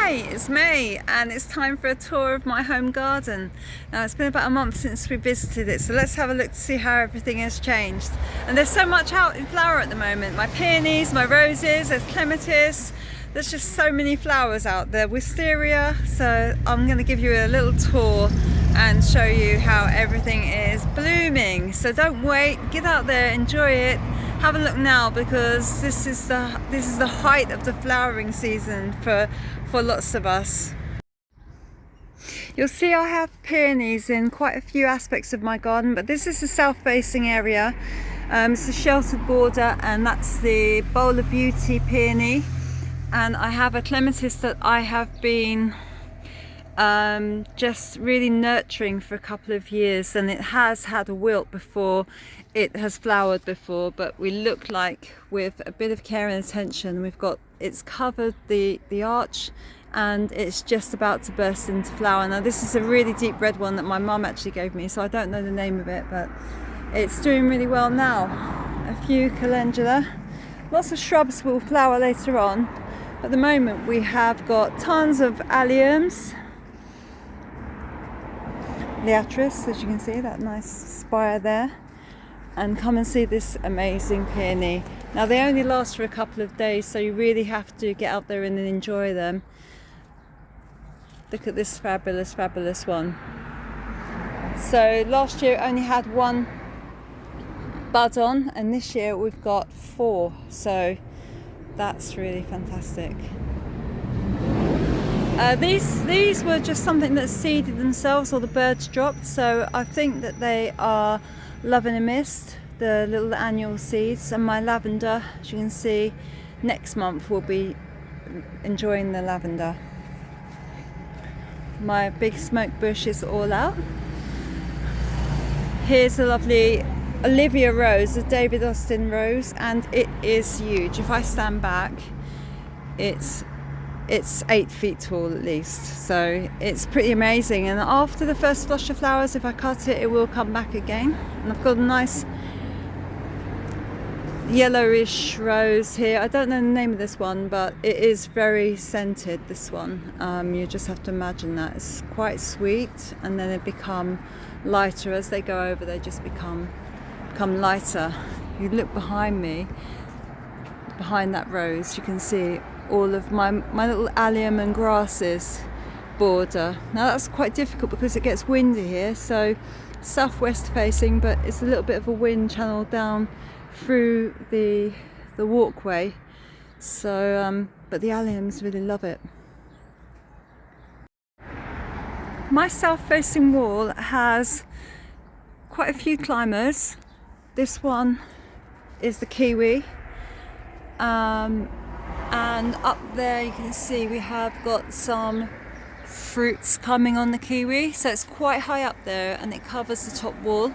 Hi, it's May and it's time for a tour of my home garden. Now it's been about a month since we visited it, so let's have a look to see how everything has changed. And there's so much out in flower at the moment. My peonies, my roses, there's clematis, there's just so many flowers out there, wisteria. So I'm going to give you a little tour and show you how everything is blooming. So don't wait, get out there, enjoy it. Have a look now, because this is the height of the flowering season for lots of us. You'll see I have peonies in quite a few aspects of my garden, but this is the south-facing area. It's a sheltered border, and that's the Bowl of Beauty peony. And I have a clematis that I have been just really nurturing for a couple of years, and it has had a wilt before it has flowered before, but we look like with a bit of care and attention it's covered the arch and it's just about to burst into flower. Now this is a really deep red one that my mum actually gave me, so I don't know the name of it, but it's doing really well now. A few calendula, lots of shrubs will flower later on. At the moment we have got tons of alliums, Liatris, as you can see, that nice spire there. And come and see this amazing peony. Now they only last for a couple of days, so you really have to get out there and enjoy them. Look at this fabulous one. So last year it only had one bud on, and this year we've got 4, so that's really fantastic. These were just something that seeded themselves, or the birds dropped, so I think that they are Love in a Mist, the little annual seeds. And my lavender, as you can see, next month we'll be enjoying the lavender. My big smoke bush is all out. Here's a lovely Olivia rose, a David Austin rose, and it is huge. If I stand back, it's 8 feet tall at least, so it's pretty amazing. And after the first flush of flowers, if I cut it, it will come back again. And I've got a nice yellowish rose here. I don't know the name of this one, but it is very scented, this one. You just have to imagine that. It's quite sweet, and then they become lighter as they go over. They just become lighter. You look behind me, behind that rose, you can see all of my little allium and grasses border. Now that's quite difficult because it gets windy here, so southwest facing, but it's a little bit of a wind channel down through the walkway. So but the alliums really love it. My south facing wall has quite a few climbers. This one is the kiwi. And up there you can see we have got some fruits coming on the kiwi, so it's quite high up there and it covers the top wall.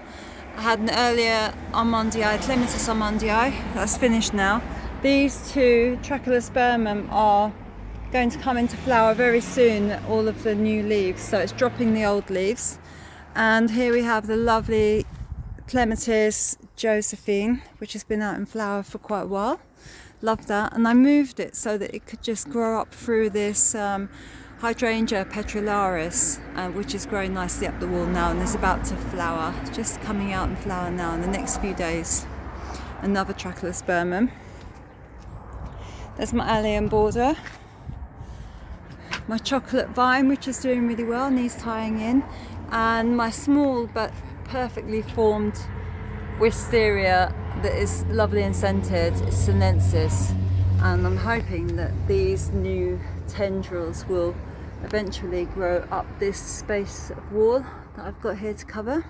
I had an earlier Armandii, Clematis Armandii, that's finished now. These two Tracheospermum are going to come into flower very soon, all of the new leaves, so it's dropping the old leaves. And here we have the lovely Clematis Josephine, which has been out in flower for quite a while. Love that. And I moved it so that it could just grow up through this Hydrangea petrolaris, which is growing nicely up the wall now and is about to flower, just coming out in flower now in the next few days. Another Tracheospermum. There's my allium border. My chocolate vine, which is doing really well, needs tying in. And my small but perfectly formed wisteria that is lovely and scented, is sinensis, and I'm hoping that these new tendrils will eventually grow up this space of wall that I've got here to cover.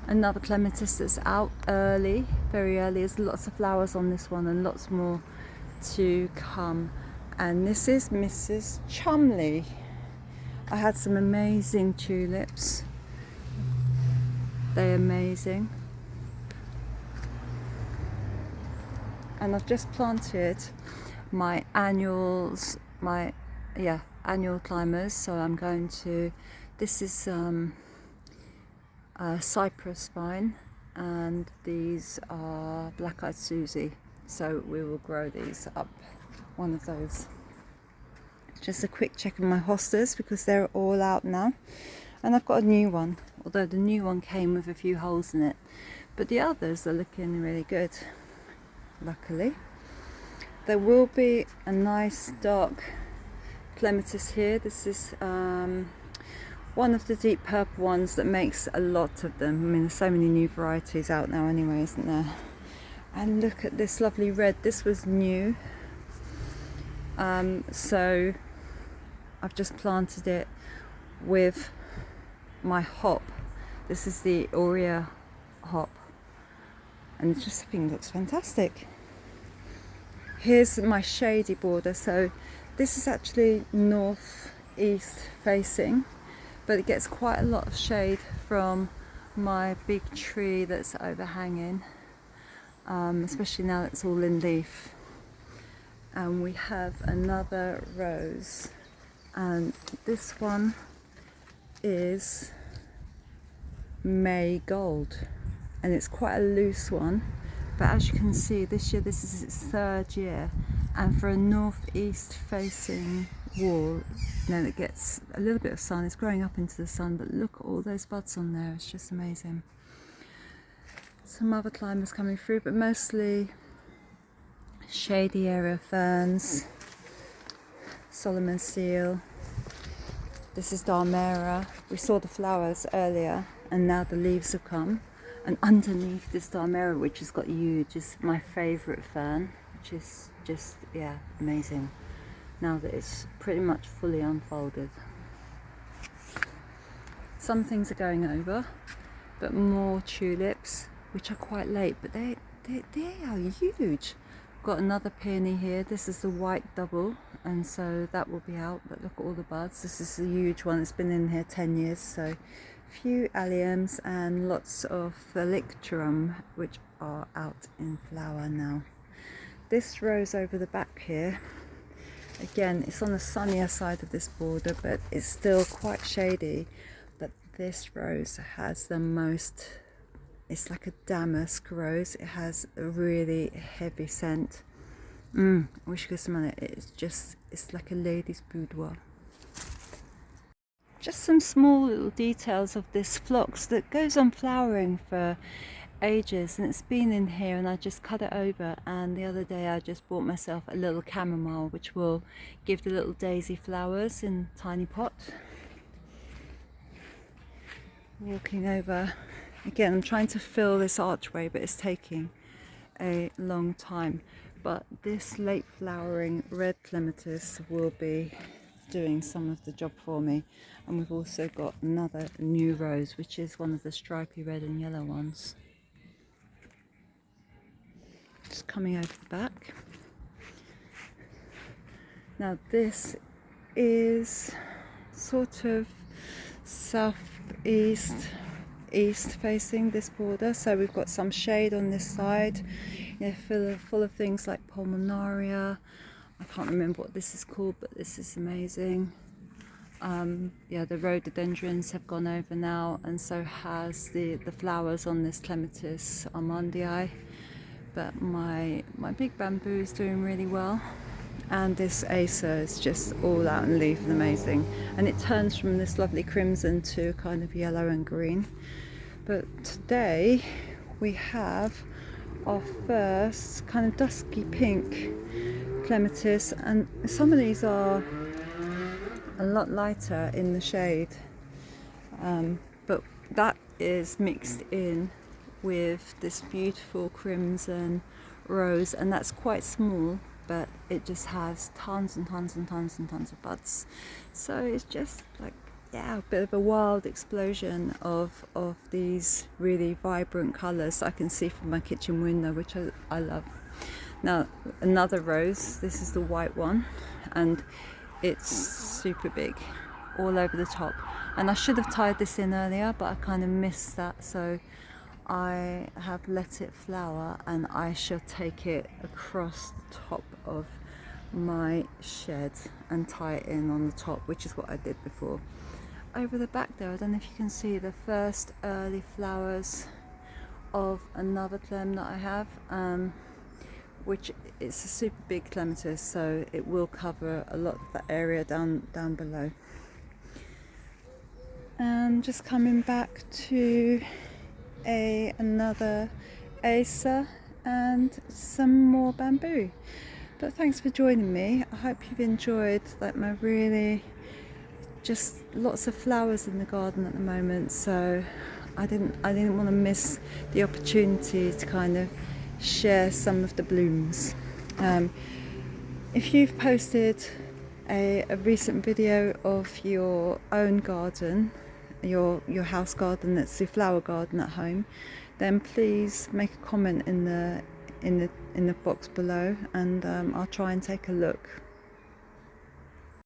Another clematis that's out early, very early. There's lots of flowers on this one and lots more to come. And this is Mrs. Chumley. I had some amazing tulips. They're amazing. And I've just planted my annual climbers. So I'm going to, this is cypress vine, and these are black-eyed Susie. so we will grow these up one of those. Just a quick check of my hostas because they're all out now, and I've got a new one, although the new one came with a few holes in it, but the others are looking really good, luckily. There will be a nice dark clematis here. This is one of the deep purple ones that makes a lot of them. I mean, there's so many new varieties out now anyway, isn't there? And look at this lovely red. This was new, so I've just planted it with my hop. This is the Aurea hop, and it just, I think, looks fantastic. Here's my shady border. So this is actually northeast facing, but it gets quite a lot of shade from my big tree that's overhanging, especially now that it's all in leaf. And we have another rose, and this one is May Gold, and it's quite a loose one, but as you can see, this year this is its third year, and for a northeast facing wall, you know, that gets a little bit of sun, it's growing up into the sun, but look at all those buds on there, it's just amazing. Some other climbers coming through, but mostly shady area ferns, Solomon seal. This is Dharmera. We saw the flowers earlier, and now the leaves have come. And underneath this Dharmera, which has got huge, is my favourite fern, which is just, yeah, amazing. Now that it's pretty much fully unfolded. Some things are going over, but more tulips, which are quite late, but they are huge. Got another peony here. This is the white double, and so that will be out, but look at all the buds. This is a huge one. It's been in here 10 years, so a few alliums and lots of thalicterum, which are out in flower now. This rose over the back here, again, it's on the sunnier side of this border, but it's still quite shady. But this rose has the most, it's like a damask rose. It has a really heavy scent. I wish you could smell it. It's like a lady's boudoir. Just some small little details of this phlox that goes on flowering for ages, and it's been in here, and I just cut it over, and the other day I just bought myself a little chamomile which will give the little daisy flowers in a tiny pot. Walking over again, I'm trying to fill this archway, but it's taking a long time. But this late flowering red clematis will be doing some of the job for me. And we've also got another new rose, which is one of the stripy red and yellow ones. Just coming over the back. Now this is sort of southeast east facing this border, so we've got some shade on this side, you know, full of things like pulmonaria. I can't remember what this is called, but this is amazing. Yeah, the rhododendrons have gone over now, and so has the flowers on this clematis armandii. But my big bamboo is doing really well, and this acer is just all out in leaf and amazing, and it turns from this lovely crimson to kind of yellow and green. But today we have our first kind of dusky pink clematis, and some of these are a lot lighter in the shade, but that is mixed in with this beautiful crimson rose, and that's quite small, but it just has tons and tons and tons and tons of buds. So it's just like, yeah, a bit of a wild explosion of these really vibrant colours I can see from my kitchen window, which I love. Now another rose, this is the white one, and it's super big all over the top, and I should have tied this in earlier, but I kind of missed that, so I have let it flower, and I shall take it across the top of my shed and tie it in on the top, which is what I did before. Over the back there, I don't know if you can see the first early flowers of another clem that I have, which it's a super big clematis, so it will cover a lot of that area down below. And just coming back to another Acer and some more bamboo. But thanks for joining me. I hope you've enjoyed my really just lots of flowers in the garden at the moment, so I didn't want to miss the opportunity to kind of share some of the blooms. If you've posted a recent video of your own garden, your house garden that's the flower garden at home, then please make a comment in the box below, and I'll try and take a look.